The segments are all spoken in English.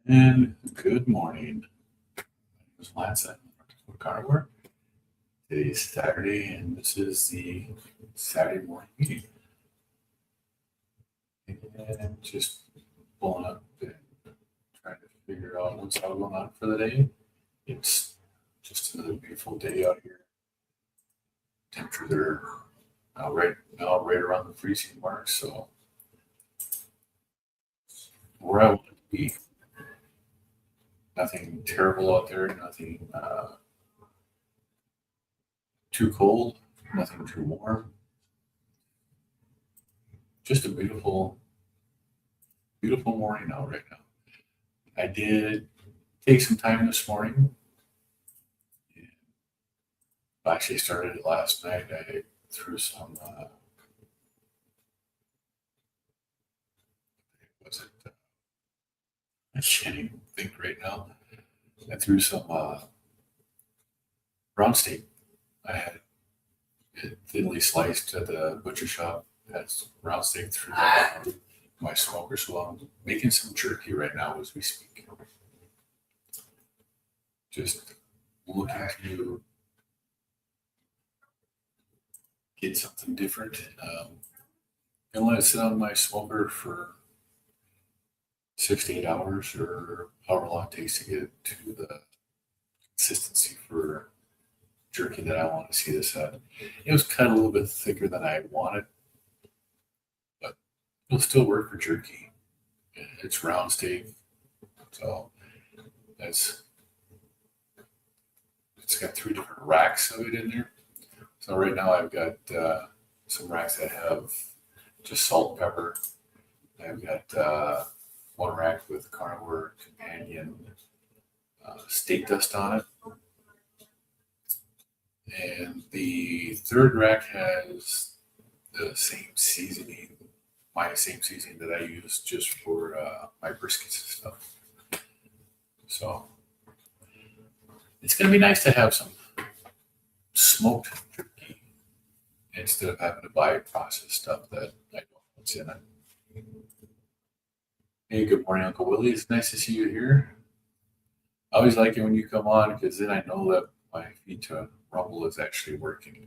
And good morning. My name is Lance. I'm with Carnivore. Today's Saturday, and this is the Saturday morning meeting. And just pulling up and trying to figure out what's all going on for the day. It's just another beautiful day out here. Temperatures are right around the freezing mark, so where I want to be. Nothing terrible out there, nothing too cold, nothing too warm. Just a beautiful, beautiful morning out right now. I did take some time this morning. I actually started it last night. I threw some, I can't even think right now. I threw some round steak. I had it thinly sliced at the butcher shop. Had some round steak through my smoker. So I'm making some jerky right now as we speak. Just looking to get something different. And let it sit on my smoker for 6 to 8 hours or however long it takes to get to the consistency for jerky that I want to see this at. It was cut a little bit thicker than I wanted, but it'll still work for jerky. It's round steak, so it's got 3 different racks of it in there. So right now I've got some racks that have just salt and pepper. I've got one rack with Carnivore Companion steak dust on it. And the third rack has the same seasoning, my same seasoning that I use just for my briskets and stuff. So it's going to be nice to have some smoked jerky instead of having to buy processed stuff that I don't know what's in it. Hey, good morning, Uncle Willie. It's nice to see you here. I always like it when you come on because then I know that my feed to Rumble is actually working.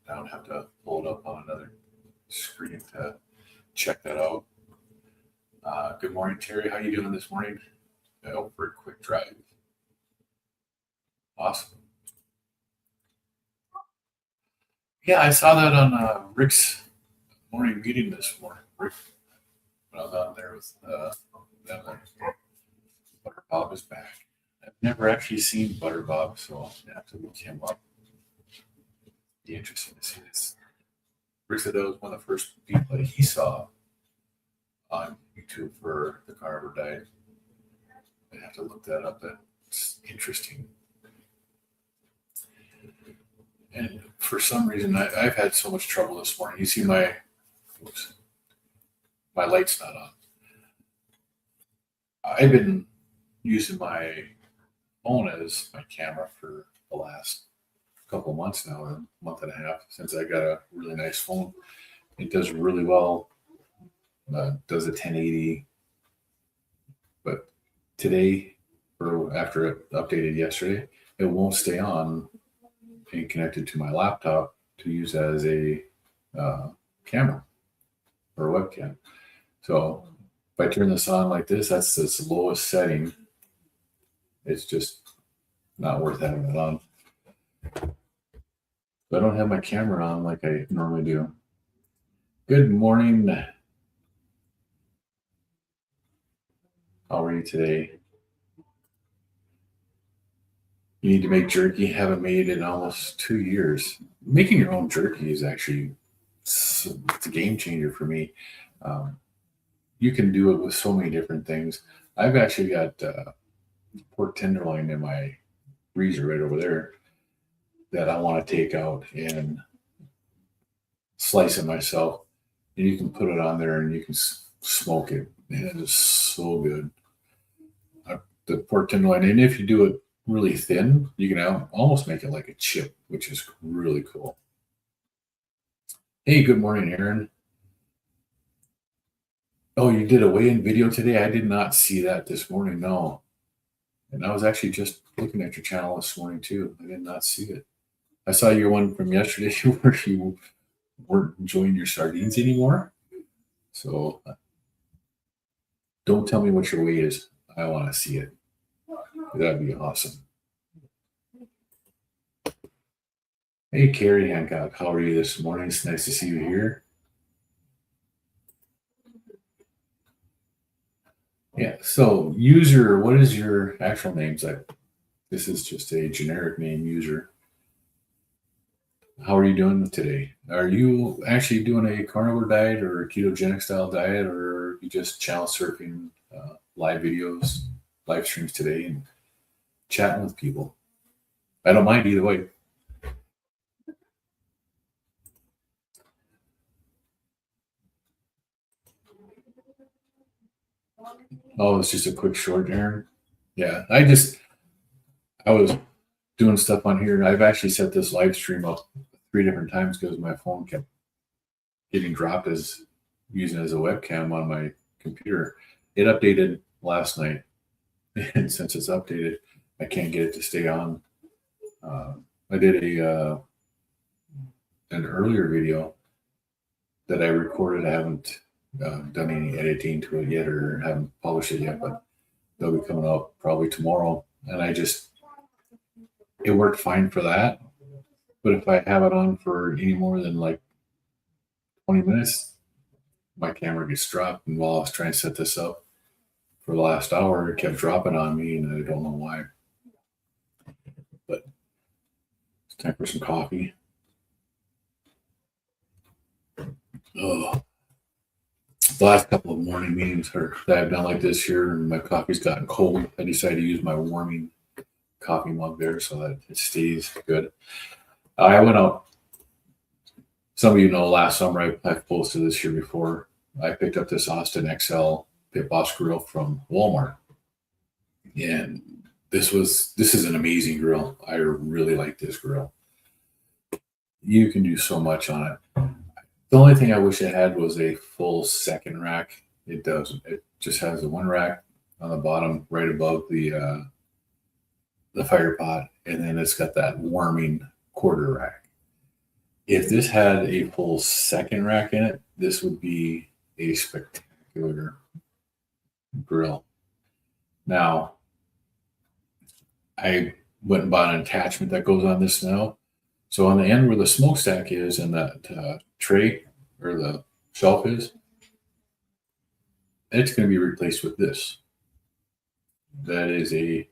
I don't have to pull it up on another screen to check that out. Good morning, Terry. How you doing this morning? I hope for a quick drive. Awesome. Yeah, I saw that on Rick's morning meeting this morning. Rick, when I was on there with them. Butter Bob is back. I've never actually seen Butter Bob, so I have to look him up. Be interesting to see this. Rick said that was one of the first people that he saw on YouTube for the Carnivore Diet. I have to look that up. That's interesting. And for some reason, I've had so much trouble this morning. You see my light's not on. I've been using my phone as my camera for the last couple of months now, or a month and a half, since I got a really nice phone. It does really well. Does a 1080. But today, or after it updated yesterday, it won't stay on and connected to my laptop to use as a camera or a webcam. So if I turn this on like this, that's its lowest setting. It's just not worth having it on. I don't have my camera on like I normally do. Good morning. How are you today? You need to make jerky. Haven't made it in almost 2 years. Making your own jerky is actually it's a game changer for me. You can do it with so many different things. I've actually got pork tenderloin in my freezer right over there that I want to take out and slice it myself. And you can put it on there and you can smoke it. And it is so good. The pork tenderloin, and if you do it really thin, you can almost make it like a chip, which is really cool. Hey, good morning, Aaron. Oh, you did a weigh-in video today? I did not see that this morning. No, And I was actually just looking at your channel this morning too. I did not see it. I saw your one from yesterday where you weren't enjoying your sardines anymore. So don't tell me what your weight is. I want to see it. That'd be awesome. Hey, Carrie Hancock, how are you this morning? It's nice to see you here. Yeah. So, user, what is your actual name? This is just a generic name, user. How are you doing today? Are you actually doing a carnivore diet or a ketogenic style diet, or are you just channel surfing live videos, live streams today, and chatting with people? I don't mind either way. Oh, it's just a quick short, Aaron. Yeah, I was doing stuff on here. I've actually set this live stream up 3 different times because my phone kept getting dropped as using it as a webcam on my computer. It updated last night, and since it's updated, I can't get it to stay on. I did an earlier video that I recorded. I haven't done any editing to it yet, or haven't published it yet, but they'll be coming out probably tomorrow. And it worked fine for that. But if I have it on for any more than like 20 minutes, my camera gets dropped. And while I was trying to set this up for the last hour, it kept dropping on me, and I don't know why. But it's time for some coffee. Oh, the last couple of morning meetings that I've done like this here, and my coffee's gotten cold. I decided to use my warming coffee mug there so that it stays good. I went out. Some of you know last summer I've posted this here before. I picked up this Austin XL Pit Boss grill from Walmart, and this is an amazing grill. I really like this grill. You can do so much on it. The only thing I wish it had was a full second rack. It doesn't. It just has the one rack on the bottom, right above the fire pot, and then it's got that warming quarter rack. If this had a full second rack in it, this would be a spectacular grill. Now, I went and bought an attachment that goes on this now. So on the end where the smokestack is and that tray or the shelf is, it's going to be replaced with this. That is a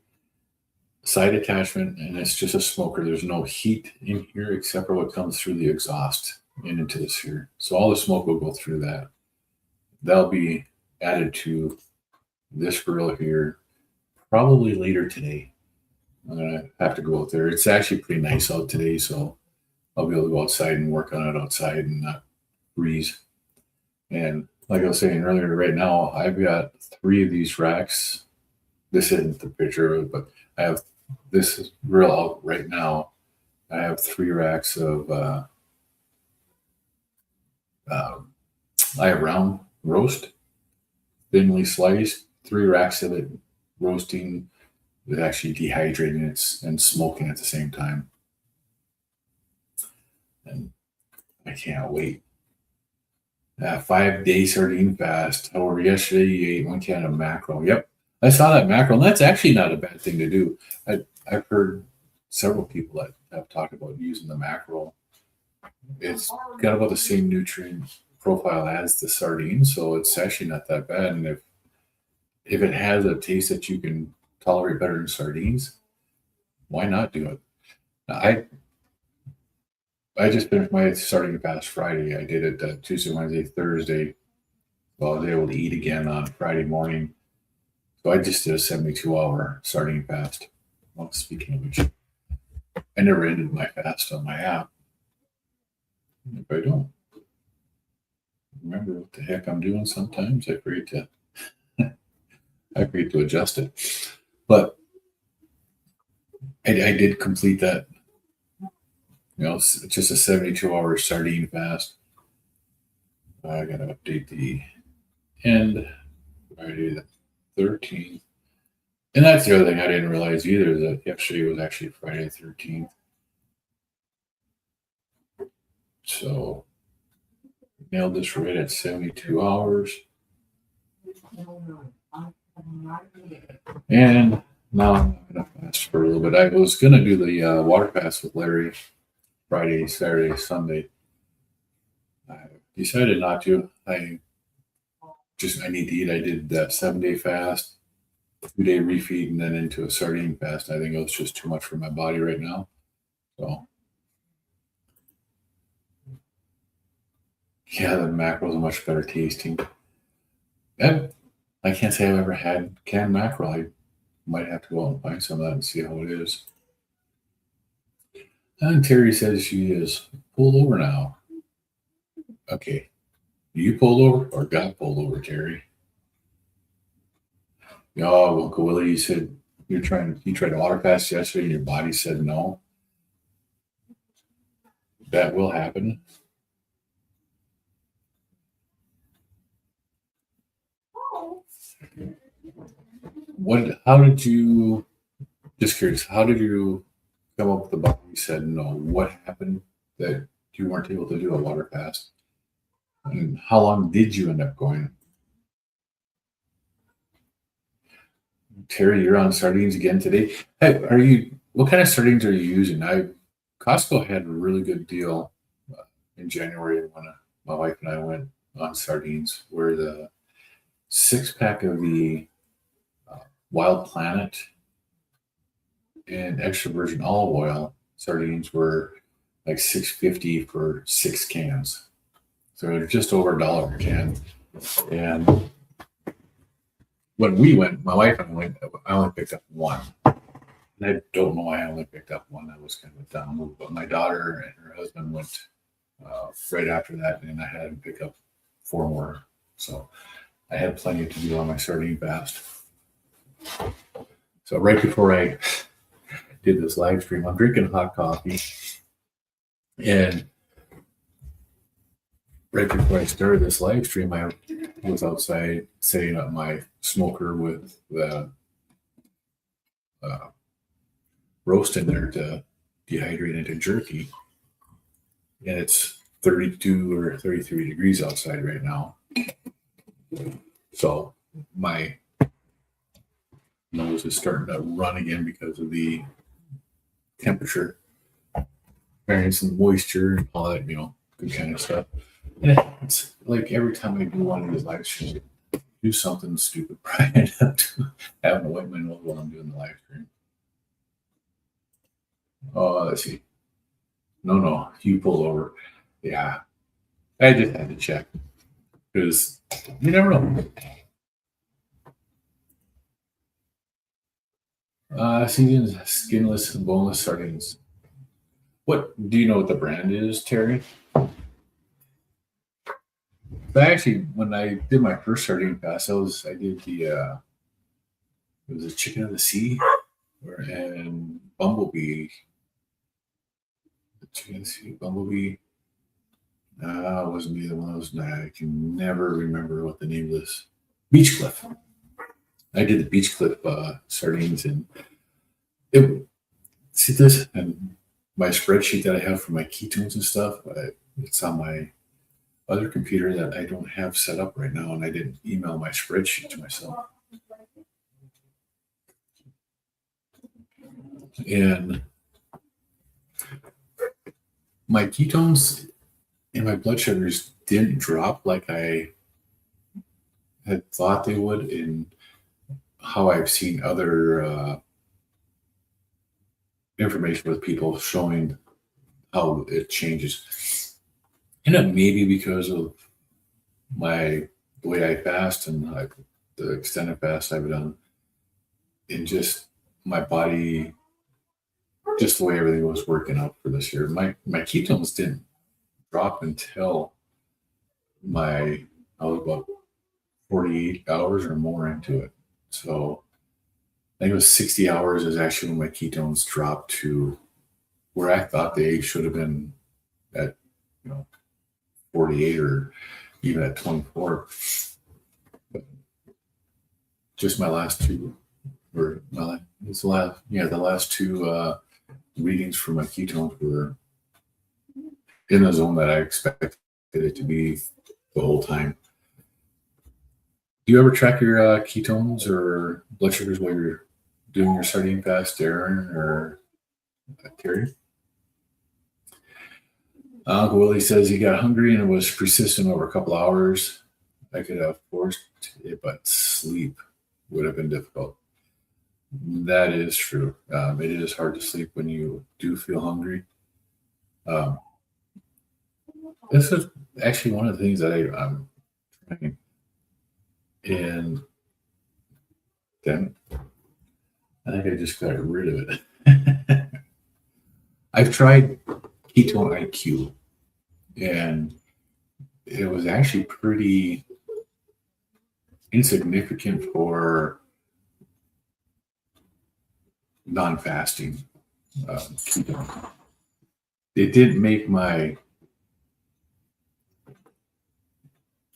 side attachment, and it's just a smoker. There's no heat in here except for what comes through the exhaust and into this here. So all the smoke will go through that. That'll be added to this grill here probably later today. I'm gonna have to go out there. It's actually pretty nice out today, so I'll be able to go outside and work on it outside and not freeze. And like I was saying earlier, right now I've got 3 of these racks. This isn't the picture of it, but I have this grill out right now. I have 3 racks of I have round roast, thinly sliced, 3 racks of it roasting with actually dehydrating it and smoking at the same time. And I can't wait. 5-day sardine fast. However, yesterday you ate 1 can of mackerel. Yep, I saw that mackerel, and that's actually not a bad thing to do. I've heard several people that have talked about using the mackerel. It's got about the same nutrient profile as the sardine, so it's actually not that bad. And if it has a taste that you can tolerate better than sardines, why not do it? I just finished my sardine fast Friday. I did it Tuesday, Wednesday, Thursday. Well, I was able to eat again on Friday morning. So I just did a 72-hour sardine fast. Well, speaking of which, I never ended my fast on my app. If I don't remember what the heck I'm doing, sometimes I forget to adjust it. But I did complete that. It's just a 72-hour sardine fast. I got to update the end Friday the 13th. And that's the other thing I didn't realize either, that yesterday was actually Friday the 13th. So nailed this right at 72 hours. And now I'm going to fast for a little bit. I was going to do the water fast with Larry Friday, Saturday, Sunday. I decided not to. I need to eat. I did that 7-day fast, 2-day refeed, and then into a sardine fast. I think it was just too much for my body right now. So yeah, the mackerels are much better tasting. And I can't say I've ever had canned mackerel. I might have to go out and find some of that and see how it is. And Terry says she is pulled over now. Okay. You pulled over or got pulled over, Terry? Oh, Uncle Willie, you said you tried to water fast yesterday and your body said no. That will happen. How did you, just curious, how did you come up with the body you said no? What happened that you weren't able to do a water fast? And how long did you end up going? Terry, you're on sardines again today. Hey, what kind of sardines are you using? Costco had a really good deal in January when my wife and I went on sardines, where the 6-pack of the Wild Planet and extra virgin olive oil sardines were like $6.50 for 6 cans. So they're just over $1 a can. And when we went, my wife and I went, I only picked up one. And I don't know why I only picked up one. That was kind of a dumb move. But my daughter and her husband went right after that, and I had them pick up 4 more. So I had plenty to do on my sardine fast. So right before I did this live stream, I'm drinking hot coffee. And right before I started this live stream, I was outside setting up my smoker with the roast in there to dehydrate into jerky. And it's 32 or 33 degrees outside right now. So my nose is starting to run again because of the temperature variance and moisture and all that, good kind of stuff. And it's like every time I do one of these live streams, do something stupid, I end up having to wipe my nose while I'm doing the live stream. Oh, let's see. No, you pulled over. Yeah, I just had to check because you never know. Seasoned skinless and boneless sardines. What do you know what the brand is, Terry? But actually, when I did my first sardine fast, I did the it was a chicken of the sea and bumblebee. The chicken of the sea, bumblebee. It wasn't either one of those. I can never remember what the name was. Beach Cliff. I did the Beach Cliff sardines, and see this and my spreadsheet that I have for my ketones and stuff. It's on my other computer that I don't have set up right now, and I didn't email my spreadsheet to myself. And my ketones and my blood sugars didn't drop like I had thought they would, in how I've seen other information with people showing how it changes. And it may be because of the way I fast and the extended fast I've done, and just my body, just the way everything was working out for this year. My ketones didn't drop until I was about 48 hours or more into it. So I think it was 60 hours is actually when my ketones dropped to where I thought they should have been at, 48 or even at 24. But just my last 2 or it's the last two readings for my ketones were in the zone that I expected it to be the whole time. Do you ever track your ketones or blood sugars while you're doing your sardine fast, Darren or Terry? Uncle Willie says he got hungry and it was persistent over a couple hours. I could have forced it, but sleep would have been difficult. That is true. It is hard to sleep when you do feel hungry. This is actually one of the things that I'm trying. And then I think I just got rid of it. I've tried ketone IQ, and it was actually pretty insignificant for non-fasting ketone. It didn't make my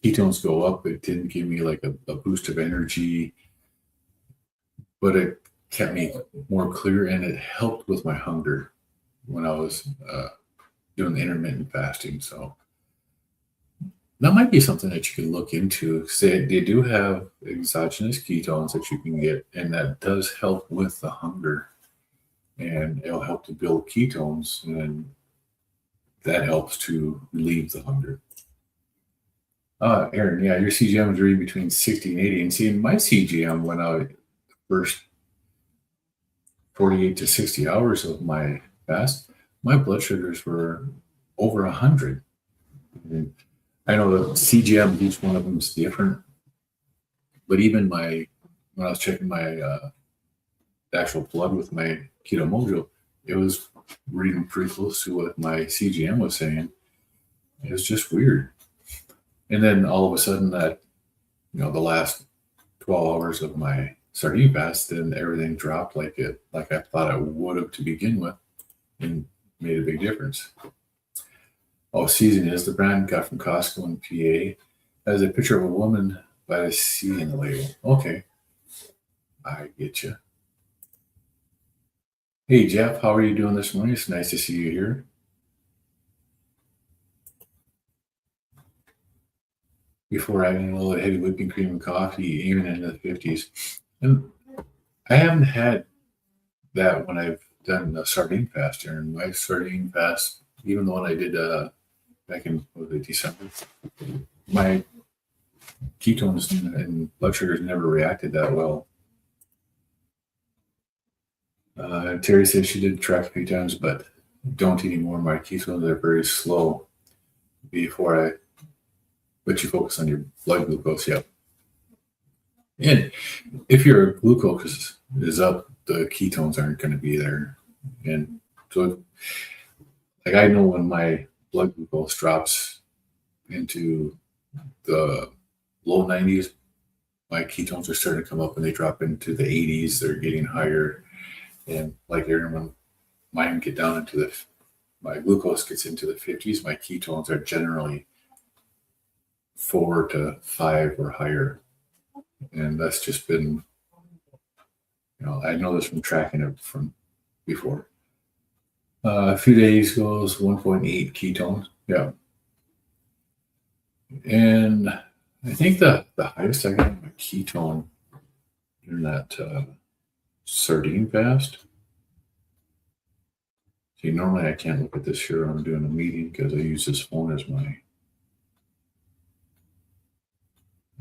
ketones go up. It didn't give me like a boost of energy, but it kept me more clear, and it helped with my hunger when I was doing the intermittent fasting. So that might be something that you can look into. Say they do have exogenous ketones that you can get, and that does help with the hunger, and it'll help to build ketones, and that helps to relieve the hunger. Aaron, yeah, your CGM was reading between 60 and 80. And seeing my CGM went out first 48 to 60 hours of my fast, my blood sugars were over 100. And I know the CGM, each one of them is different, but even when I was checking my actual blood with my Keto Mojo, it was reading pretty close to what my CGM was saying. It was just weird. And then all of a sudden that, the last 12 hours of my sardine fast, then everything dropped like I thought it would have to begin with, and made a big difference. Oh, Season is the brand got from Costco in PA. Has a picture of a woman by the sea in the label. Okay. I get you. Hey, Jeff, how are you doing this morning? It's nice to see you here. Before adding a little heavy whipping cream and coffee, even in the 50s. And I haven't had that when I've done the sardine fast here. And my sardine fast, even the one I did back in December, my ketones and blood sugars never reacted that well. Terry says she did track a few times, but don't anymore. My ketones are very slow. But you focus on your blood glucose, yep. And if your glucose is up, the ketones aren't going to be there. And so, like, I know when my blood glucose drops into the low 90s, my ketones are starting to come up. When they drop into the 80s, they're getting higher. And like Aaron, when mine get down into my glucose gets into the 50s, my ketones are generally 4 to 5 or higher. And that's just been, I know this from tracking it from before. A few days goes 1.8 ketones. Yeah. And I think the highest I got my ketone in that sardine fast. See, normally I can't look at this here. I'm doing a meeting because I use this phone as my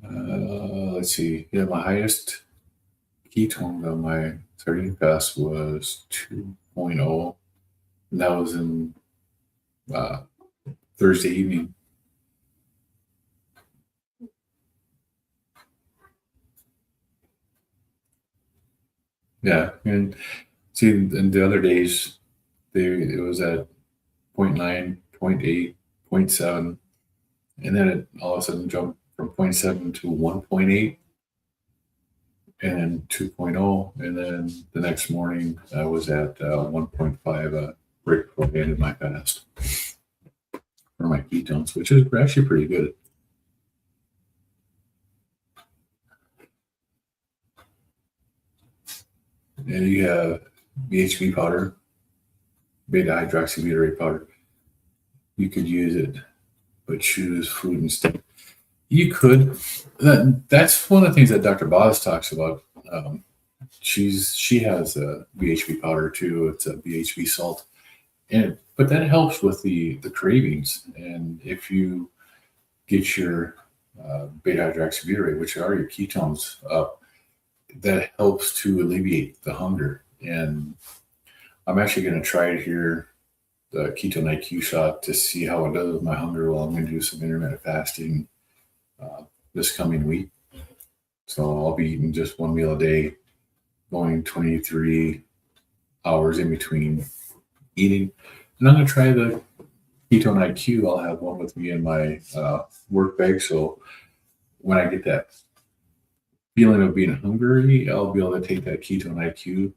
let's see. Yeah, my highest ketone on my sardine fast was 2.0. And that was in Thursday evening. Yeah, and see, in the other days, it was at 0.9, 0.8, 0.7, and then it all of a sudden jumped from 0.7 to 1.8, and then 2.0, and then the next morning I was at 1.5 right before I ended my fast for my ketones, which is actually pretty good. and you have BHB powder, beta hydroxybutyrate powder. You could use it, but choose food instead. You could. That's one of the things that Dr. Boz talks about. She has a BHB powder too. It's a BHB salt, and but that helps with the cravings. And if you get your beta hydroxybutyrate, which are your ketones, up, that helps to alleviate the hunger. And I'm actually going to try it here, the ketone IQ shot, to see how it does with my hunger. Well, I'm going to do some intermittent fasting this coming week. So I'll be eating just one meal a day, going 23 hours in between eating. And I'm going to try the ketone IQ. I'll have one with me in my work bag. So when I get that feeling of being hungry, I'll be able to take that ketone IQ,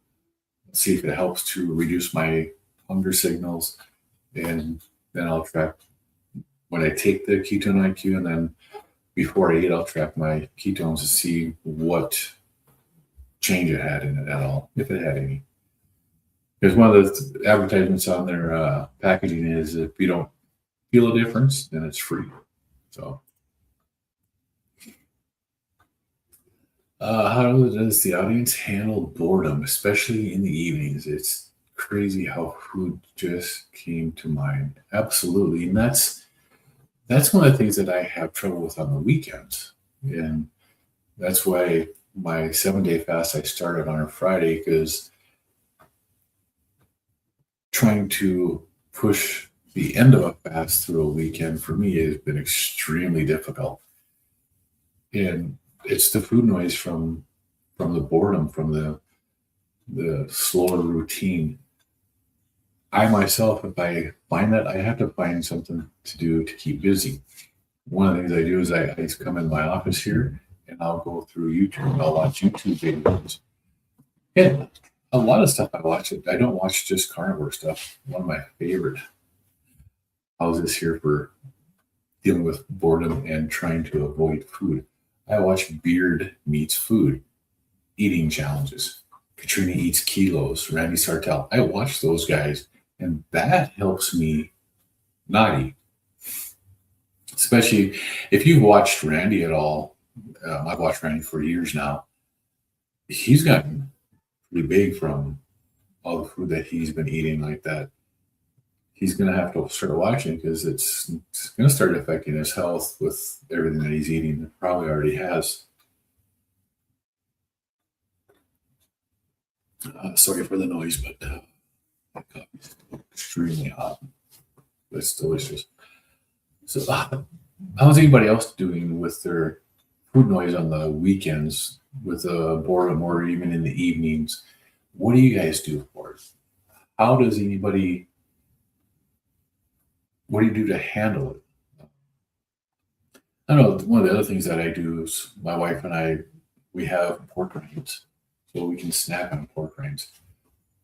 see if it helps to reduce my hunger signals. And then I'll track when I take the ketone IQ, and then before I eat, I'll track my ketones to see what change it had in it at all, if it had any. Because one of the advertisements on their packaging is if you don't feel a difference, then it's free. So, how does the audience handle boredom, especially in the evenings? It's crazy how food just came to mind. Absolutely, and that's one of the things that I have trouble with on the weekends, and that's why my 7-day fast I started on a Friday, because trying to push the end of a fast through a weekend for me has been extremely difficult. And it's the food noise from the boredom, from the slower routine. I myself, if I find that, I have to find something to do to keep busy. One of the things I do is I come in my office here and I'll go through YouTube. I'll watch YouTube videos. And a lot of stuff I watch. I don't watch just carnivore stuff. One of my favorite houses here for dealing with boredom and trying to avoid food. I watch Beard Meets Food eating challenges. Katrina Eats Kilos, Randy Sartell. I watch those guys, and that helps me not eat. Especially if you've watched Randy at all. I've watched Randy for years now. He's gotten pretty big from all the food that he's been eating like that. He's going to have to start watching, because it's going to start affecting his health with everything that he's eating. It probably already has. Sorry for the noise, but my coffee's extremely hot. It's delicious. So, how's anybody else doing with their food noise on the weekends, with boredom, or even in the evenings? What do you guys do for it? How does anybody? What do you do to handle it? I know one of the other things that I do is my wife and I, we have pork rinds, so we can snack on pork rinds.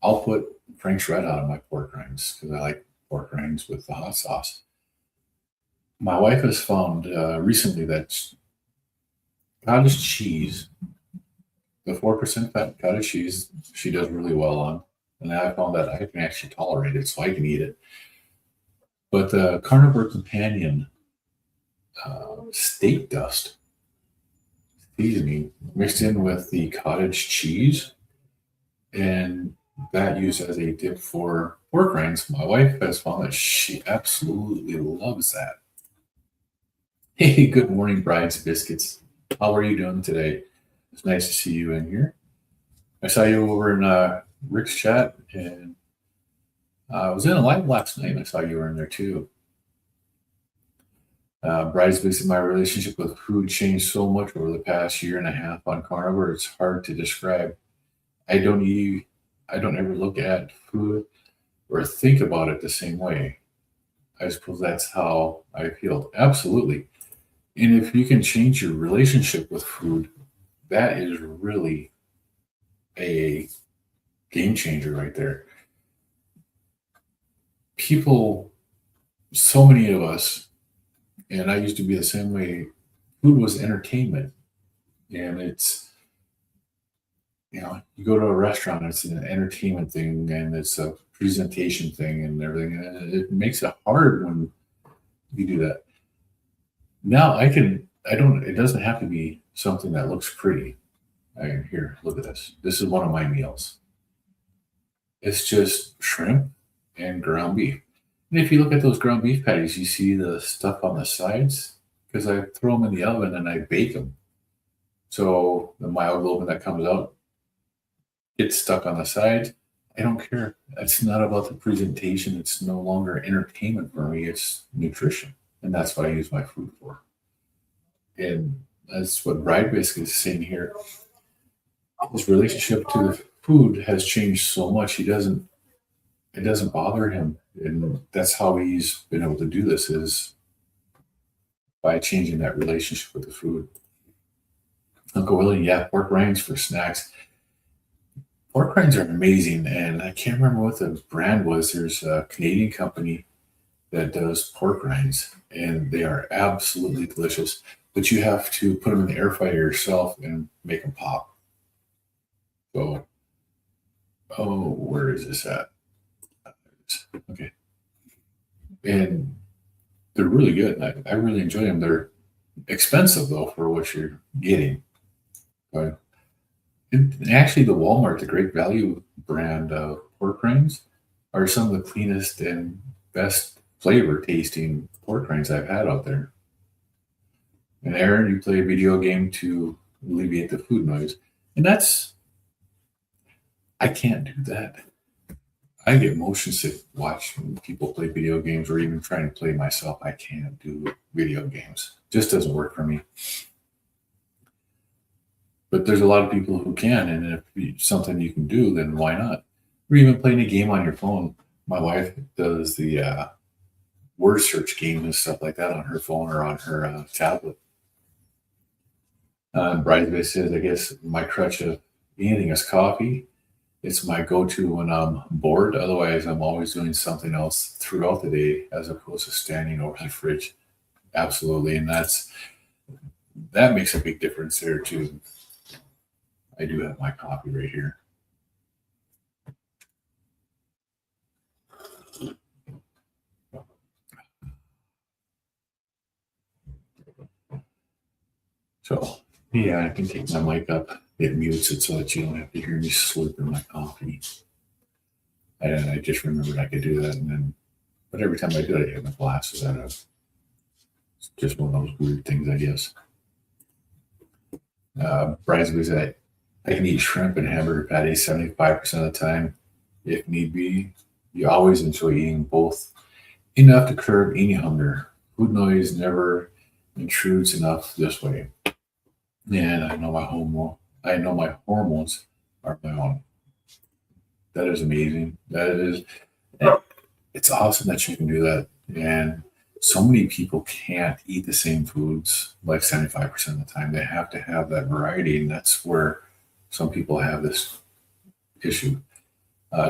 I'll put Frank's Red out on my pork rinds because I like pork rinds with the hot sauce. My wife has found recently that cottage cheese, the 4% fat cottage cheese, she does really well on. And I found that I can actually tolerate it, so I can eat it. But the Carnivore Companion steak dust seasoning mixed in with the cottage cheese, and that used as a dip for pork rinds. My wife has found that she absolutely loves that. Hey, good morning, Bride's Biscuits. How are you doing today? It's nice to see you in here. I saw you over in Rick's chat, and I was in a live last night. I saw you were in there too. Bride's Biscuits, my relationship with food changed so much over the past year and a half on carnivore. It's hard to describe. I don't ever look at food or think about it the same way. I suppose that's how I feel. Absolutely. And if you can change your relationship with food, that is really a game changer right there. People, so many of us, and I used to be the same way, food was entertainment. And You go to a restaurant, it's an entertainment thing and it's a presentation thing and everything. And it makes it hard when you do that. Now I don't, it doesn't have to be something that looks pretty. Here, look at this. This is one of my meals. It's just shrimp and ground beef. And if you look at those ground beef patties, you see the stuff on the sides because I throw them in the oven and I bake them. So the myoglobin that comes out gets stuck on the sides. I don't care. It's not about the presentation. It's no longer entertainment for me. It's nutrition. And that's what I use my food for. And that's what Bride basically is saying here. His relationship to the food has changed so much. It doesn't bother him. And that's how he's been able to do this is by changing that relationship with the food. Uncle Willie, yeah, pork rinds for snacks. Pork rinds are amazing, and I can't remember what the brand was. There's a Canadian company that does pork rinds, and they are absolutely delicious. But you have to put them in the air fryer yourself and make them pop. So, oh, where is this at? Okay, and they're really good. I really enjoy them. They're expensive though for what you're getting. But and actually, the Walmart, the Great Value brand of pork rinds, are some of the cleanest and best flavor tasting pork rinds I've had out there. And Aaron, you play a video game to alleviate the food noise. And I can't do that. I get motion sick watching people play video games or even trying to play myself. I can't do video games. Just doesn't work for me. But there's a lot of people who can. And if it's something you can do, then why not? Or even playing a game on your phone. My wife does the word search game and stuff like that on her phone or on her tablet. Bridesmaid says, I guess my crutch of anything is coffee. It's my go-to when I'm bored. Otherwise, I'm always doing something else throughout the day as opposed to standing over the fridge. Absolutely. And that makes a big difference there too. I do have my coffee right here. So, yeah, I can take my mic up. It mutes it so that you don't have to hear me slurping my coffee. And I just remembered I could do that. But every time I do it, I have my glasses out of. It's just one of those weird things, I guess. Bridesmaids, I can eat shrimp and hamburger patties 75% of the time if need be. You always enjoy eating both enough to curb any hunger. Food noise never intrudes enough this way. And I know my hormones are my own. That is amazing. It's awesome that you can do that. And so many people can't eat the same foods like 75% of the time. They have to have that variety. And that's where some people have this issue.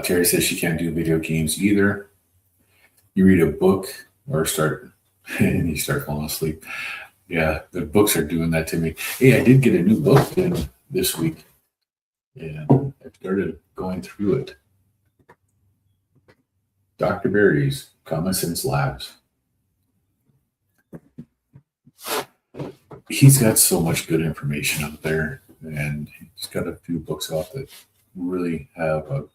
Terry says she can't do video games either. You read a book or start, and you start falling asleep. Yeah, the books are doing that to me. Hey, I did get a new book in this week, and I started going through it. Dr. Barry's Common Sense Labs. He's got so much good information out there, and he's got a few books out that really have a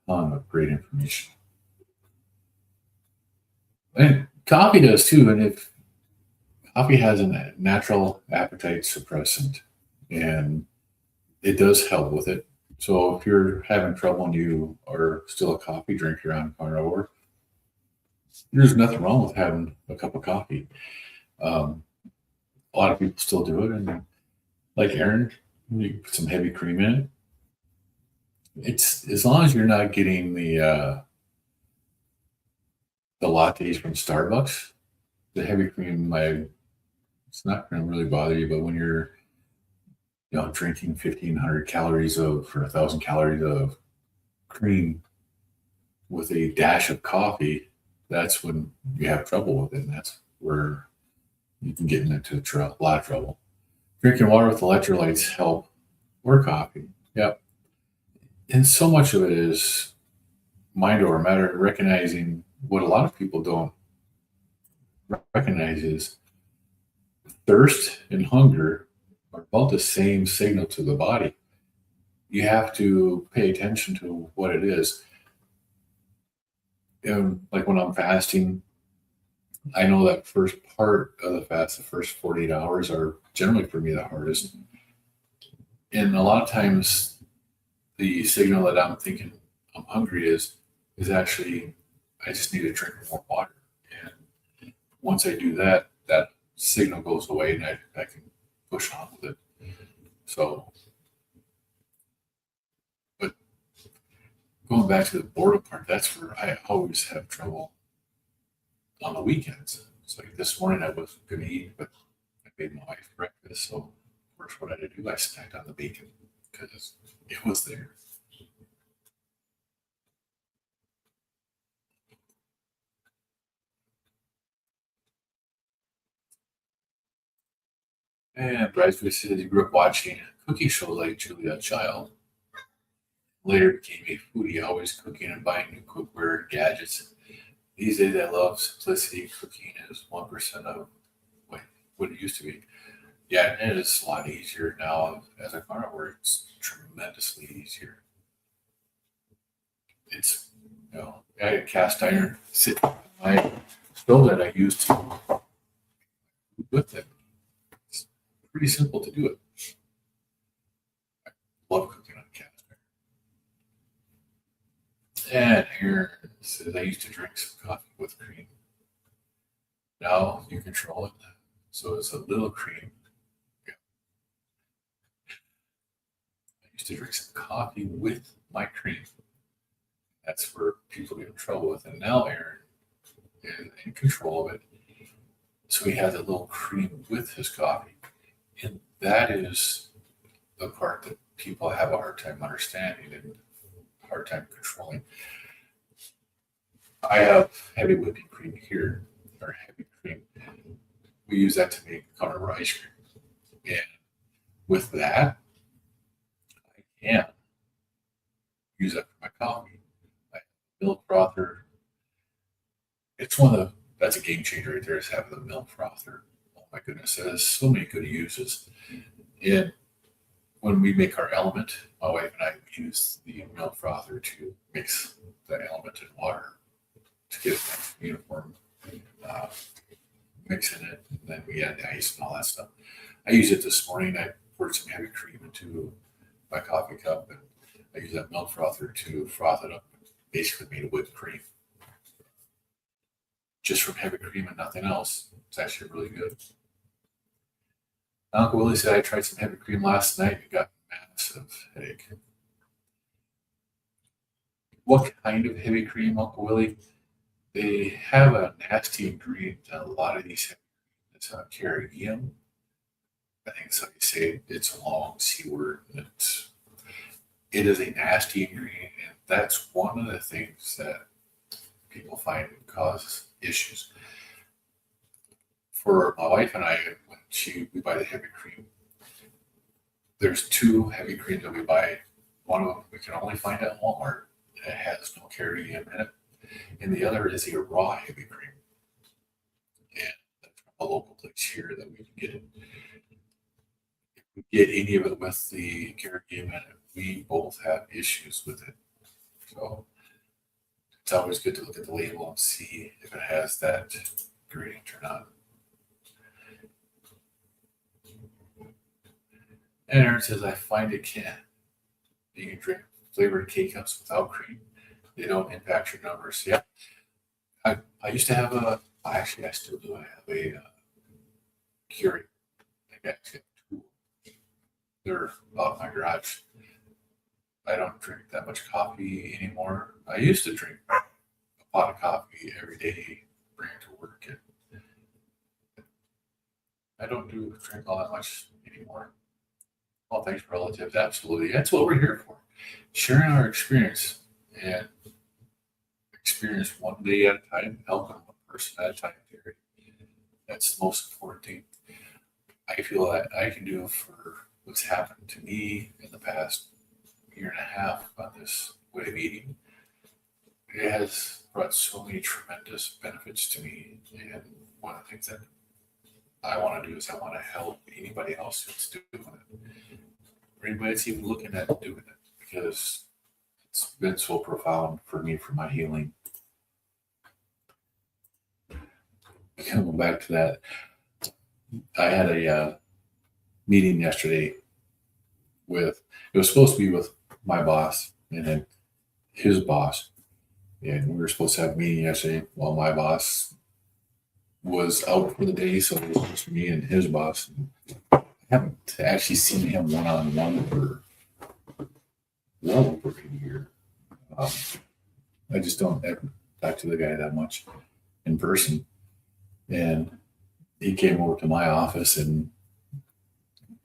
ton of great information. And coffee does too. And if coffee has a natural appetite suppressant, and it does help with it. So if you're having trouble and you are still a coffee drinker on Carnivore, there's nothing wrong with having a cup of coffee. A lot of people still do it, and like Aaron, you can put some heavy cream in it. It's as long as you're not getting the lattes from Starbucks, the heavy cream it's not going to really bother you. But when you're drinking 1,500 calories or 1,000 calories of cream with a dash of coffee, that's when you have trouble with it. And that's where you can get into a lot of trouble. Drinking water with electrolytes help, or coffee. Yep. And so much of it is mind over matter, recognizing what a lot of people don't recognize is thirst and hunger are both the same signal to the body. You have to pay attention to what it is. And like when I'm fasting, I know that first part of the fast, the first 48 hours, are generally for me the hardest. And a lot of times, the signal that I'm thinking I'm hungry is actually I just need to drink more water. And once I do that, that signal goes away, and I can push on with it. So, but going back to the boredom part, that's where I always have trouble on the weekends. It's like this morning I wasn't going to eat, but I made my wife breakfast. So, of course, what did I do? I snacked on the bacon because it was there. And Bradford says he grew up watching cooking shows like Julia Child. Later became a foodie, always cooking and buying new cookware and gadgets. These days, I love simplicity. Cooking is 1% of what it used to be. Yeah, and it is a lot easier now as a carnivore. It's tremendously easier. It's, I had a cast iron sitting on my stove that I used to cook with it. It's pretty simple to do it. Love cooking on cast iron. And here it says I used to drink some coffee with cream. Now you control it. So it's a little cream. Yeah. I used to drink some coffee with my cream. That's where people get in trouble with it. Now Aaron is in control of it. So he has a little cream with his coffee. And that is the part that people have a hard time understanding and a hard time controlling. I have heavy whipping cream here, or heavy cream. We use that to make carnivore ice cream. And with that, I can use that for my coffee. My milk frother, it's one of the, that's a game changer right there is having the milk frother. Oh my goodness, it has so many good uses. And when we make our element, my wife and I use the milk frother to mix the element in water to get it nice and uniform. Uh, Mixing it, and then we add the ice and all that stuff. I use it this morning. I poured some heavy cream into my coffee cup, and I use that milk frother to froth it up. Basically, made a whipped cream just from heavy cream and nothing else. It's actually really good. Uncle Willie said I tried some heavy cream last night and got a massive headache. What kind of heavy cream, Uncle Willie? They have a nasty ingredient in a lot of these heavy creams. It's carrageenan. I think that's how you say it. It's a long C word. It is a nasty ingredient, and that's one of the things that people find causes issues. For my wife and I, when we buy the heavy cream, there's two heavy creams that we buy. One of them we can only find at Walmart. It has no carrageenan in it, and the other is a raw heavy cream. And that's from a local place here that we can get it. If we get any of it with the carrageenan in it, we both have issues with it. So it's always good to look at the label and see if it has that ingredient or not. And Aaron says, I find it can. You can drink flavored K-Cups without cream. They don't impact your numbers. Yeah. I used to have actually, I still do. I have a Keurig. I actually have two. They're out in my garage. I don't drink that much coffee anymore. I used to drink a pot of coffee every day, bring it to work. And I don't drink all that much anymore. All things relative, absolutely. That's what we're here for. Sharing our experience and experience one day at a time, helping one person at a time, Terry. That's the most important thing I feel that I can do for what's happened to me in the past year and a half on this way of eating, it has brought so many tremendous benefits to me. And one of the things that I want to do is I want to help anybody else who's doing it, or anybody that's even looking at doing it, because it's been so profound for me for my healing. Coming back to that, I had a meeting yesterday with, it was supposed to be with my boss and then his boss. And we were supposed to have a meeting yesterday. Well, my boss was out for the day, so it was just me and his boss. I haven't actually seen him one on one for well over a year. I just don't ever talk to the guy that much in person. And he came over to my office, and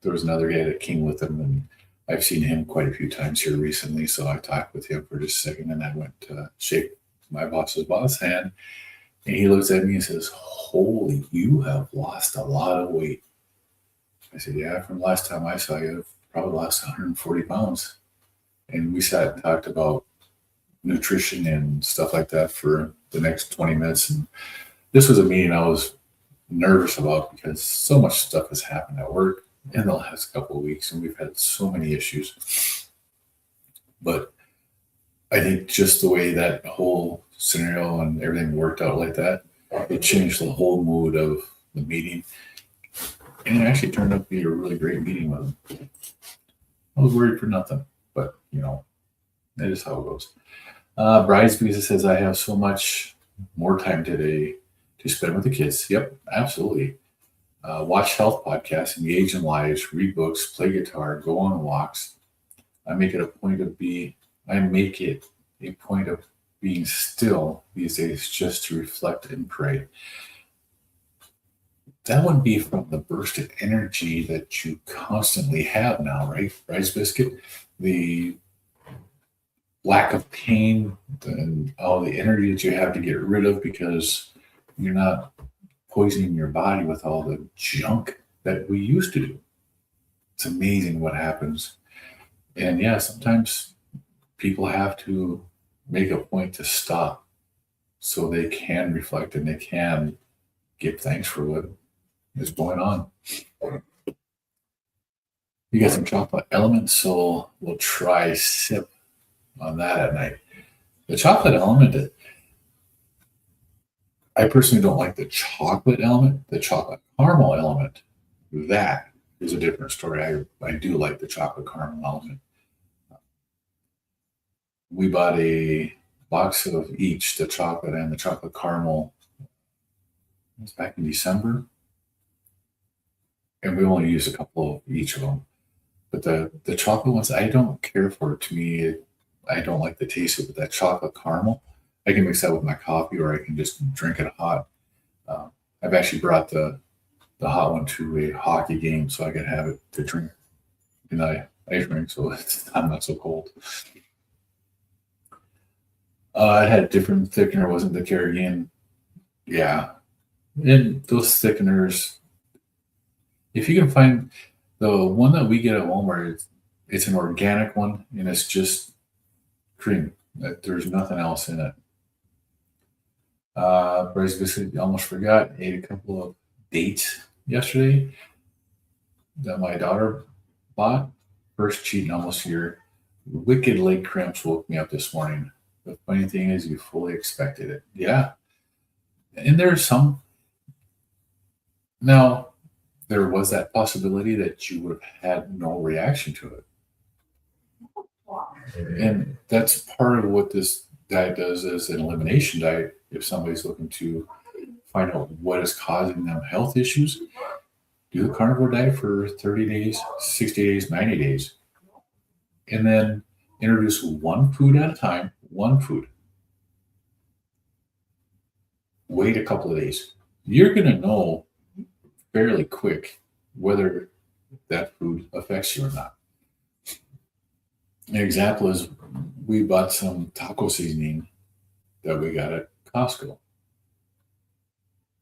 there was another guy that came with him, and I've seen him quite a few times here recently. So I talked with him for just a second, and I went to shake my boss's hand, and he looks at me and says, "Holy, you have lost a lot of weight." I said, "Yeah, from last time I saw you, I've probably lost 140 pounds." And we sat and talked about nutrition and stuff like that for the next 20 minutes. And this was a meeting I was nervous about because so much stuff has happened at work in the last couple of weeks, and we've had so many issues. But I think just the way that whole scenario and everything worked out like that, it changed the whole mood of the meeting. And it actually turned out to be a really great meeting with him. I was worried for nothing, but that is how it goes. Bride's Visa says, "I have so much more time today to spend with the kids." Yep, absolutely. Watch health podcasts, engage in lives, read books, play guitar, go on walks. I make it a point of being still these days just to reflect and pray. That would be from the burst of energy that you constantly have now, right? Rice Biscuit, the lack of pain and all the energy that you have to get rid of because you're not poisoning your body with all the junk that we used to do. It's amazing what happens. And yeah, sometimes people have to make a point to stop so they can reflect and they can give thanks for what is going on. You got some chocolate elements, so we'll try sip on that at night. The chocolate element, I personally don't like the chocolate element. The chocolate caramel element, that is a different story. I do like the chocolate caramel element. We bought a box of each, the chocolate and the chocolate caramel. It was back in December. And we only used a couple of each of them. But the chocolate ones, I don't care for it. To me, I don't like the taste of it. That chocolate caramel, I can mix that with my coffee, or I can just drink it hot. I've actually brought the hot one to a hockey game so I can have it to drink in ice rink, so I'm not so cold. It had a different thickener, wasn't the Carrigan? Yeah. And those thickeners, if you can find the one that we get at Walmart, it's an organic one, and it's just cream. There's nothing else in it. Bryce Biscuit, almost forgot, ate a couple of dates yesterday that my daughter bought. First cheat in almost a year. Wicked leg cramps woke me up this morning. The funny thing is, you fully expected it. Yeah. And there's some. Now, there was that possibility that you would have had no reaction to it. And that's part of what this diet does as an elimination diet. If somebody's looking to find out what is causing them health issues, do the carnivore diet for 30 days, 60 days, 90 days. And then introduce one food at a time, one food. Wait a couple of days. You're going to know fairly quick whether that food affects you or not. An example is we bought some taco seasoning that we got at Costco.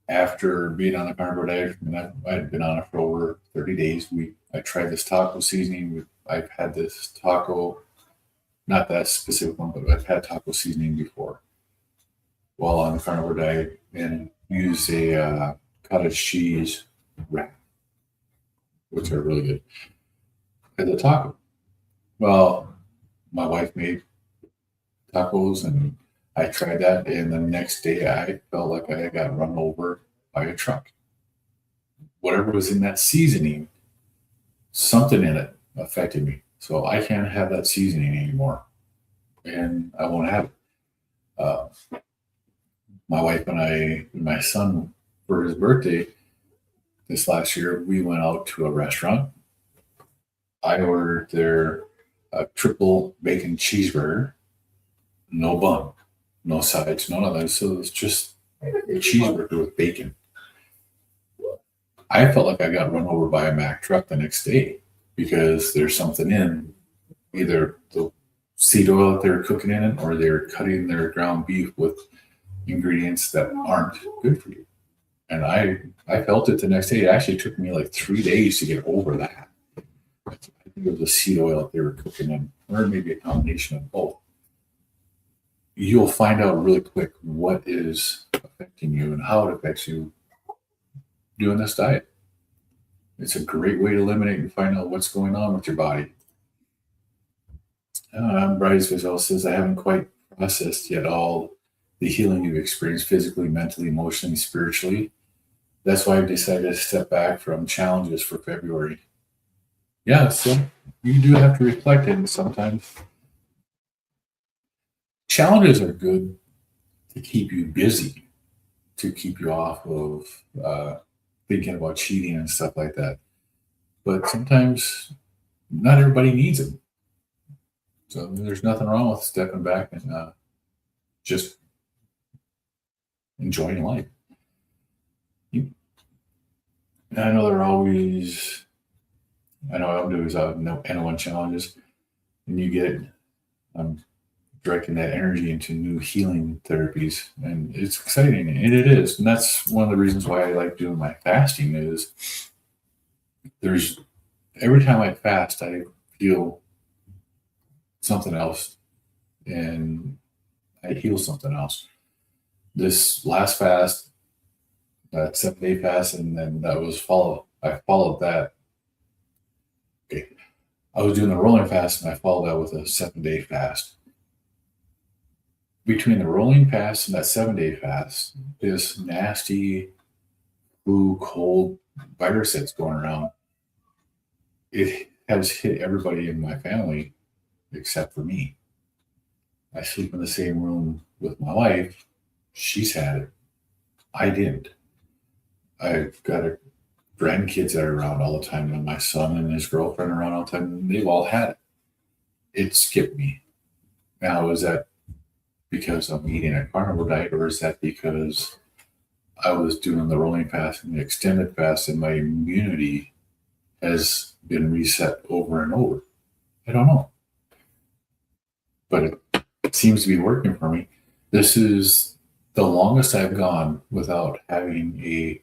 After being on the carnivore diet, and I'd been on it for over 30 days, I tried this taco seasoning. I've had this taco not that specific one, but I've had taco seasoning before while on the carnivore diet and use a cottage cheese wrap, which are really good as a taco. Well, my wife made tacos and I tried that, and the next day I felt like I got run over by a truck. Whatever was in that seasoning, something in it affected me. So I can't have that seasoning anymore, and I won't have it. Uh, my wife and I, my son, for his birthday this last year, we went out to a restaurant. I ordered their triple bacon cheeseburger, no bun, no sides, none of that. So it's just a cheeseburger with bacon. I felt like I got run over by a Mack truck the next day because there's something in either the seed oil that they're cooking in it or they're cutting their ground beef with ingredients that aren't good for you. And I felt it the next day. It actually took me like 3 days to get over that. I think it was the seed oil that they were cooking in, or maybe a combination of both. You'll find out really quick what is affecting you and how it affects you doing this diet. It's a great way to eliminate and find out what's going on with your body. Bryce Vizell says, I haven't quite processed yet all the healing you've experienced physically, mentally, emotionally, spiritually. That's why I've decided to step back from challenges for February. Yeah, so you do have to reflect, and sometimes challenges are good to keep you busy, to keep you off of thinking about cheating and stuff like that. But sometimes not everybody needs them. So there's nothing wrong with stepping back and just enjoying life. I know there are always, I know I'm doing N1 challenges, and you get directing that energy into new healing therapies, and it's exciting, and it is, and that's one of the reasons why I like doing my fasting. Is there's every time I fast, I feel something else, and I heal something else. This last fast, that 7-day fast, and then that was I followed that. Okay, I was doing the rolling fast, and I followed that with a 7-day fast. Between the rolling fast and that 7-day fast, this nasty flu cold virus that's going around, it has hit everybody in my family except for me. I sleep in the same room with my wife. She's had it. I didn't. I've got grandkids that are around all the time, and my son and his girlfriend are around all the time. And they've all had it. It skipped me. Now, is that because I'm eating a carnivore diet, or is that because I was doing the rolling fast and the extended fast, and my immunity has been reset over and over? I don't know. But it seems to be working for me. This is the longest I've gone without having a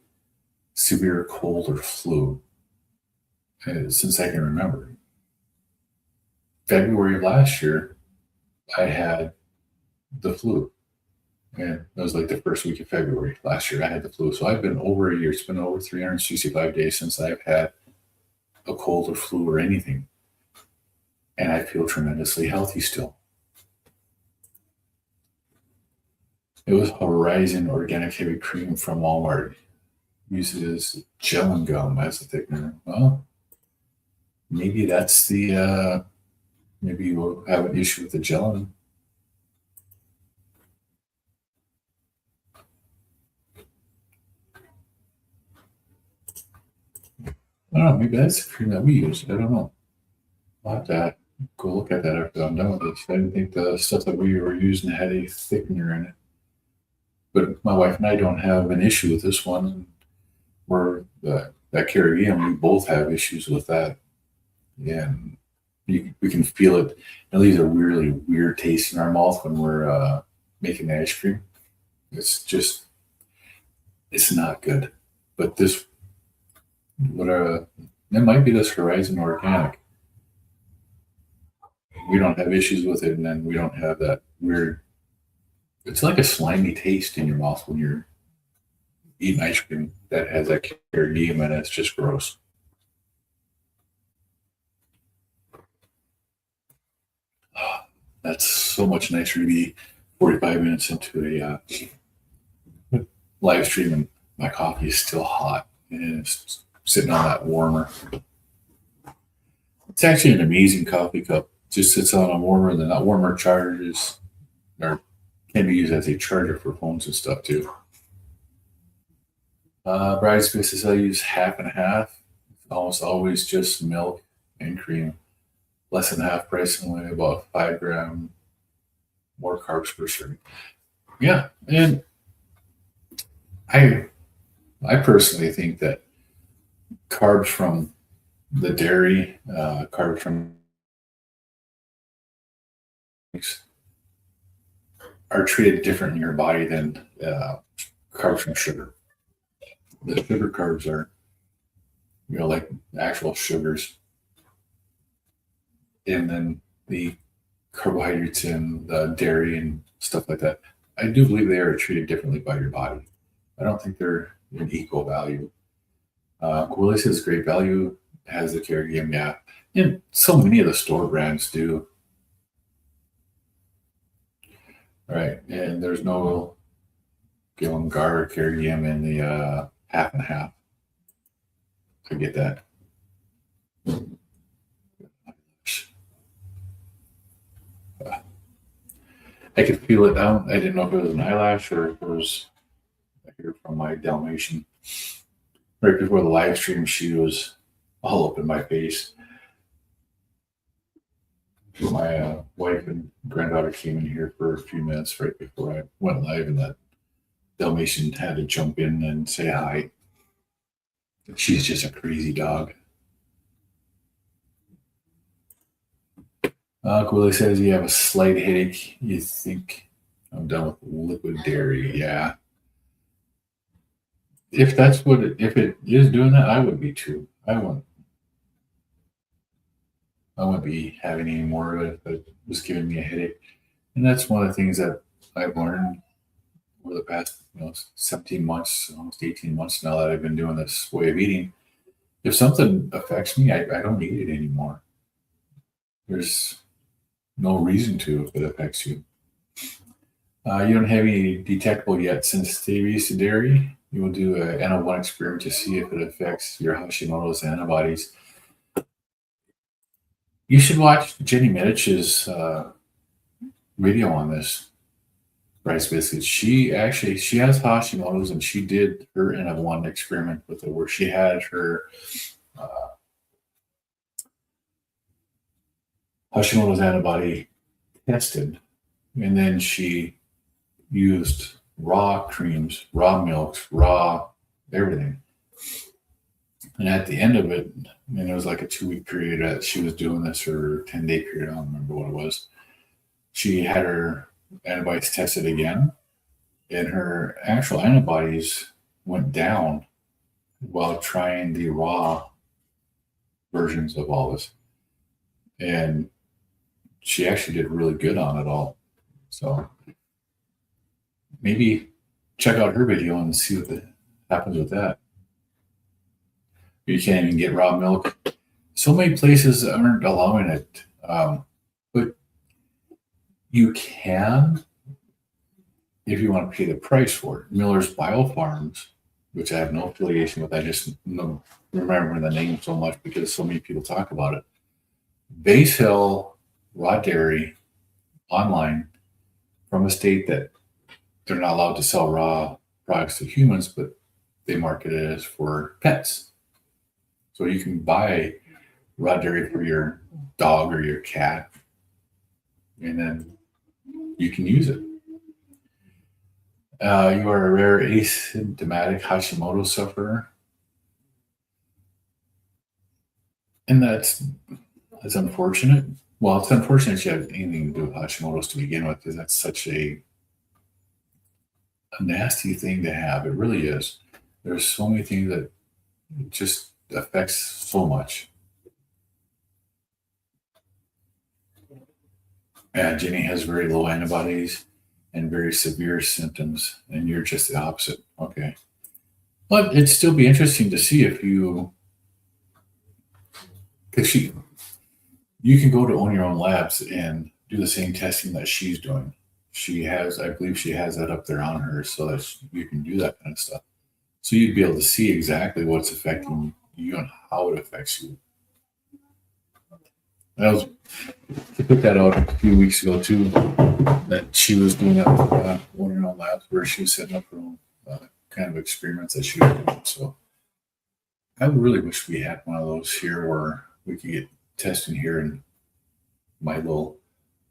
severe cold or flu since I can remember. February of last year, I had the flu. And it was like the first week of February last year, I had the flu. So I've been over a year. It's been over 365 days since I've had a cold or flu or anything. And I feel tremendously healthy still. It was Horizon Organic Heavy Cream from Walmart. Uses gelling gum as a thickener. Well, maybe that's the, maybe you'll have an issue with the gelling. I don't know, maybe that's the cream that we use. I don't know. I'll have to go look at that after I'm done with this. I didn't think the stuff that we were using had a thickener in it. But my wife and I don't have an issue with this one. We're that Caribbean, we both have issues with that. And we can feel it. It leaves a really weird taste in our mouth when we're making the ice cream. It's just, it's not good. But this, it might be this Horizon Organic. we don't have issues with it, and then we don't have that weird. It's like a slimy taste in your mouth when you're eating ice cream that has that carrageenan in it. It's just gross. Ah, that's so much nicer to be 45 minutes into a live stream and my coffee is still hot and it's sitting on that warmer. It's actually an amazing coffee cup. Just sits on a warmer, and then that warmer charges or can be used as a charger for phones and stuff too. Bride Spaces I use half and half. Almost always just milk and cream. Less than half price, only about 5 gram more carbs per serving. Yeah, and I I personally think that carbs from the dairy, carbs from eggs are treated different in your body than carbs from sugar. The sugar carbs are, like actual sugars, and then the carbohydrates in the dairy and stuff like that. I do believe they are treated differently by your body. I don't think they're an equal value. Willis is great value, has the Caribbean gap, and so many of the store brands do. Right, and there's no Gillengar or Caribbean in the half and half. I get that. I could feel it down. I didn't know if it was an eyelash or if it was I hear from my Dalmatian. Right before the live stream, she was all up in my face. My wife and granddaughter came in here for a few minutes right before I went live, and that Dalmatian had to jump in and say hi. She's just a crazy dog. Willie says you have a slight headache. You think I'm done with liquid dairy? Yeah. If that's if it is doing that, I would be too. I wouldn't be having any more of it if it was giving me a headache. And that's one of the things that I've learned over the past 17 months, almost 18 months now that I've been doing this way of eating. If something affects me, I don't eat it anymore. There's no reason to if it affects you. You don't have any detectable yet sensitivities to dairy. You will do an N01 experiment to see if it affects your Hashimoto's antibodies. You should watch Jenny Medich's video on this rice biscuits. She has Hashimoto's, and she did her N01 experiment with it, where she had her Hashimoto's antibody tested, and then she used raw creams, raw milks, raw everything. And at the end of it, and it was like a 2-week period that she was doing this, or 10-day period, I don't remember what it was. She had her antibodies tested again, and her actual antibodies went down while trying the raw versions of all this. And she actually did really good on it all. So maybe check out her video and see what happens with that. You can't even get raw milk. So many places aren't allowing it, but you can if you want to pay the price for it. Miller's Biofarms, which I have no affiliation with, I just remember the name so much because so many people talk about it. They sell raw dairy online from a state that they're not allowed to sell raw products to humans, but they market it as for pets. So you can buy raw dairy for your dog or your cat, and then you can use it. You are a rare asymptomatic Hashimoto sufferer, and that's unfortunate. Well, it's unfortunate you have anything to do with Hashimoto's to begin with, because that's such a nasty thing to have. It really is. There's so many things that it just affects so much. Jenny has very low antibodies and very severe symptoms, and you're just the opposite. Okay. But it'd still be interesting to see if you, because you can go to Own Your Own Labs and do the same testing that she's doing. She has, I believe she has that up there on her so that you can do that kind of stuff. So you'd be able to see exactly what's affecting you and how it affects you. I was to put that out a few weeks ago too. That she was doing that with Own Your Own Labs where she was setting up her own kind of experiments that she was doing. So I really wish we had one of those here where we could get testing here in my little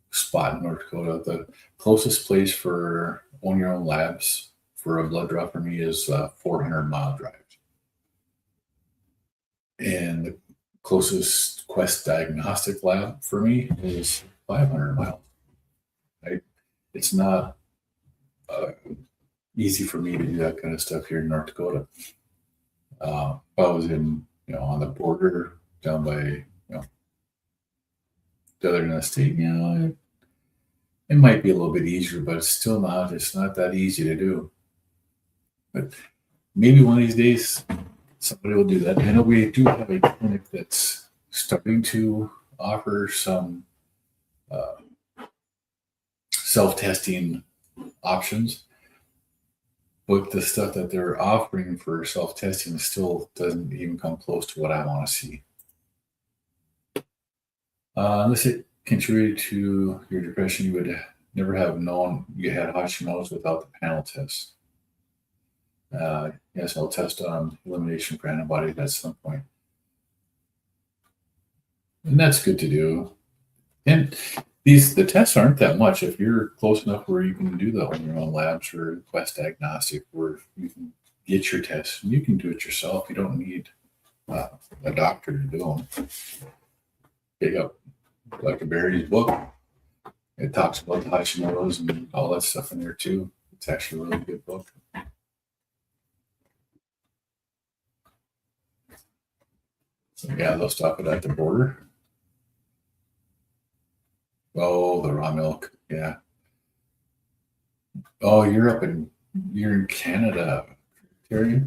spot in North Dakota. The closest place for Own Your Own Labs for a blood draw for me is 400-mile drive. And the closest Quest diagnostic lab for me is 500 miles. Right? It's not easy for me to do that kind of stuff here in North Dakota. If I was in, on the border down by, the other end of the state, it might be a little bit easier, but it's still not. It's not that easy to do. But maybe one of these days somebody will do that. I know we do have a clinic that's starting to offer some self-testing options, but the stuff that they're offering for self-testing still doesn't even come close to what I want to see. Unless it contributed to your depression, you would never have known you had Hashimoto's without the panel test. Yes, I'll test on elimination for antibodies at some point. And that's good to do. And the tests aren't that much. If you're close enough where you can do the Own Your Own Labs or Quest Diagnostic, where you can get your tests, and you can do it yourself. You don't need a doctor to do them. Pick up like a Barry's book. It talks about the Hashimoto's and all that stuff in there too. It's actually a really good book. So yeah, they'll stop it at the border. Oh, the raw milk. Yeah. Oh, you're in Canada, Terry.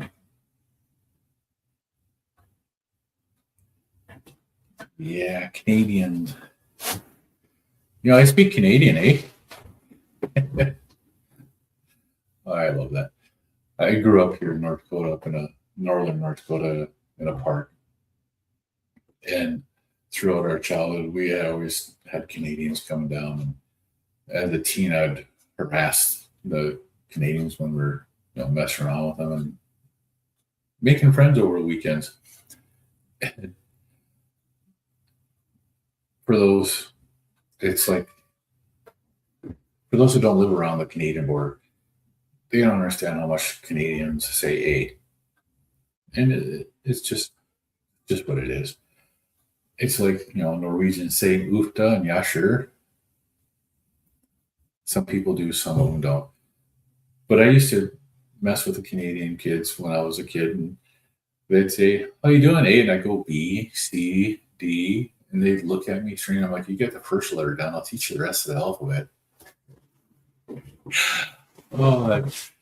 Yeah, Canadian. I speak Canadian, eh? Oh, I love that. I grew up here in North Dakota, up in a northern North Dakota in a park. And throughout our childhood, we always had Canadians coming down. And as a teen, I'd harass the Canadians when we were, messing around with them and making friends over the weekends. And for those, it's like, for those who don't live around the Canadian border, they don't understand how much Canadians say "a," and it's just what it is. It's like Norwegians saying "oofta" and "ja sure." Some people do, some of them don't. But I used to mess with the Canadian kids when I was a kid, and they'd say, "How you doing, A?" And I go B, C, D, and they'd look at me strange. I'm like, "You get the first letter down. I'll teach you the rest of the alphabet." Oh, it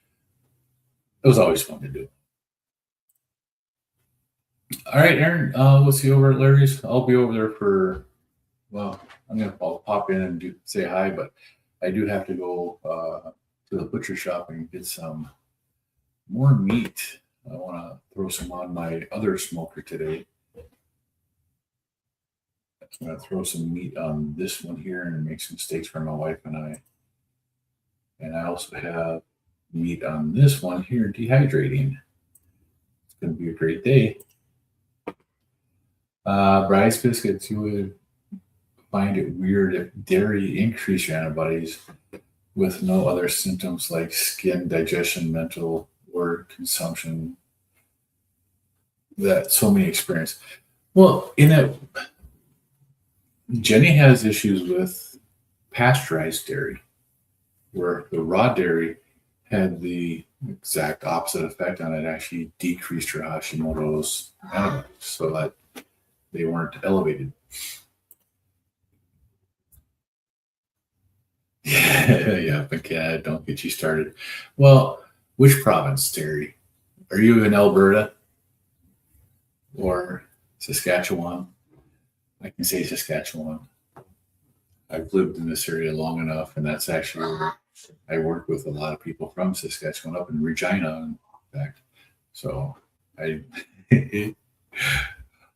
was always fun to do. All right, Aaron. We'll see you over at Larry's. I'll be over there for. Well, I'll pop in and say hi, but I do have to go to the butcher shop and get some more meat. I want to throw some on my other smoker today. I'm going to throw some meat on this one here and make some steaks for my wife and I. And I also have meat on this one here, dehydrating. It's going to be a great day. Rice biscuits, you would find it weird if dairy increased your antibodies with no other symptoms like skin, digestion, mental, or consumption that so many experience. Well, Jenny has issues with pasteurized dairy, where the raw dairy had the exact opposite effect on it, actually decreased her Hashimoto's antibodies so that they weren't elevated. Yeah, but don't get you started. Well, which province, Terry? Are you in Alberta or Saskatchewan? I can say Saskatchewan. I've lived in this area long enough, and that's actually where I work with a lot of people from Saskatchewan up in Regina, in fact. So I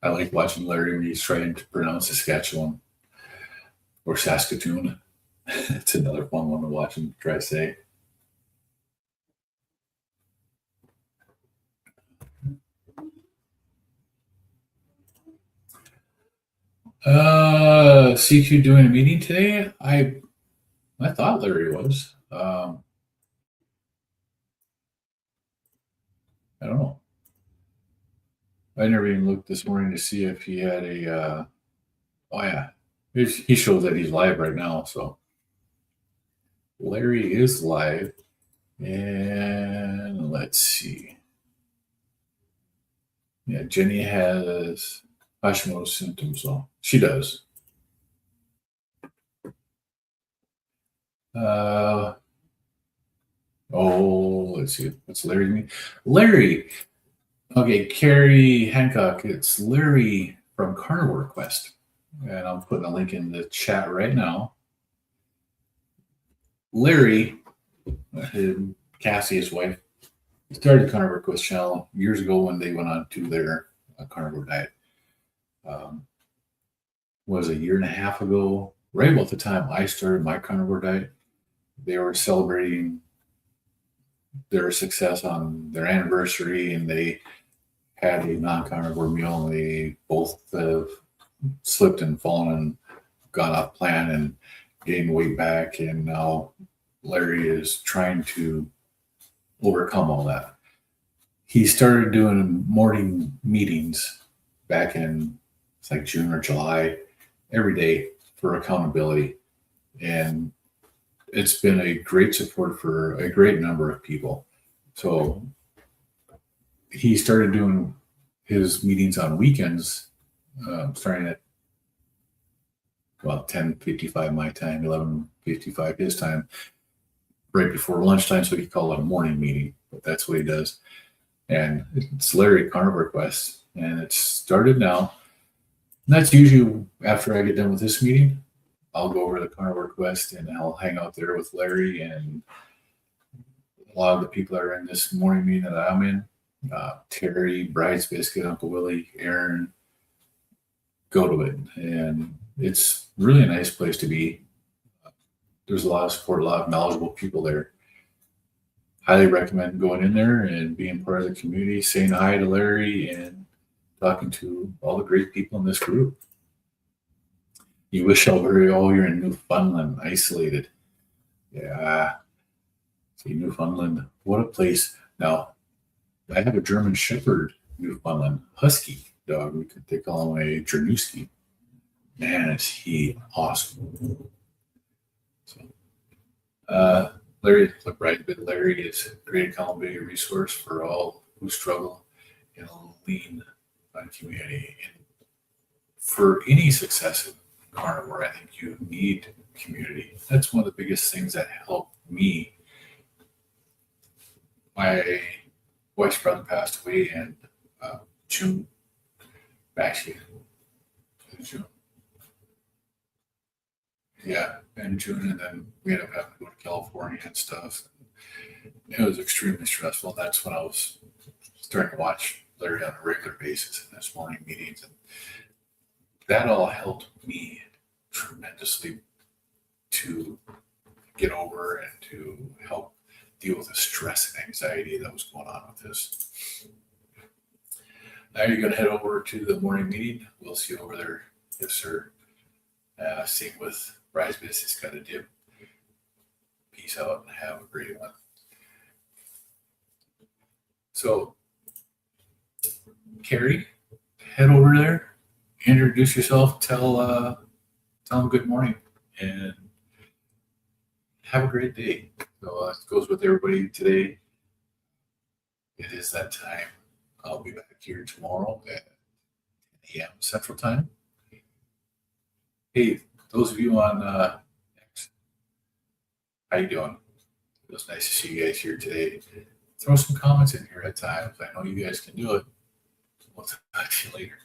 I like watching Larry when he's trying to pronounce Saskatchewan or Saskatoon. It's another fun one to watch him try to say. CQ doing a meeting today? I thought Larry was. I don't know. I never even looked this morning to see if he had a. Oh yeah, he shows that he's live right now. So Larry is live, and let's see. Yeah, Jenny has Hashimoto's symptoms, so she does. Uh, let's see. What's Larry mean? Larry. Okay, Carrie Hancock. It's Larry from Carnivore Quest, and I'm putting a link in the chat right now. Larry, Cassie, his wife, started the Carnivore Quest channel years ago when they went on to their carnivore diet. Was a year and a half ago, right about the time I started my carnivore diet. They were celebrating their success on their anniversary, and they had a non-carnivore meal, and they both have slipped and fallen and gone off plan and gained weight back. And now Larry is trying to overcome all that. He started doing morning meetings back in it's like June or July every day for accountability. And it's been a great support for a great number of people. So he started doing his meetings on weekends, starting at 10:55 my time, 11:55 his time, right before lunchtime. So he called it a morning meeting, but that's what he does. And it's Larry Carnivore Quest, and it's started now. And that's usually after I get done with this meeting. I'll go over to the Carnivore Quest and I'll hang out there with Larry and a lot of the people that are in this morning meeting that I'm in. Terry, Bride's Biscuit, Uncle Willie, Aaron, go to it. And it's really a nice place to be. There's a lot of support, a lot of knowledgeable people there. Highly recommend going in there and being part of the community, saying hi to Larry and talking to all the great people in this group. You wish you're in Newfoundland, isolated. Yeah. See, Newfoundland, what a place. Now, I have a German Shepherd Newfoundland Husky dog. They call him a Jernewski. Man, is he awesome. So, Larry, look right, but Larry is a great accountability resource for all who struggle in a lean community. And for any success in carnivore, I think you need community. That's one of the biggest things that helped me. My wife's brother passed away in June, actually, June. Yeah, in June, and then we ended up having to go to California and stuff. It was extremely stressful. That's when I was starting to watch Larry on a regular basis in his morning meetings, and that all helped me tremendously to get over and to help deal with the stress and anxiety that was going on with this. Now you're going to head over to the morning meeting. We'll see you over there. Yes, sir. Same with Rise Business Got a Dip. Peace out and have a great one. So, Carrie, head over there, introduce yourself, tell them good morning, and have a great day. So it goes with everybody today. It is that time. I'll be back here tomorrow at 10 a.m. Central Time. Hey, those of you on How you doing? It was nice to see you guys here today. Throw some comments in here at times. I know you guys can do it. We'll talk to you later.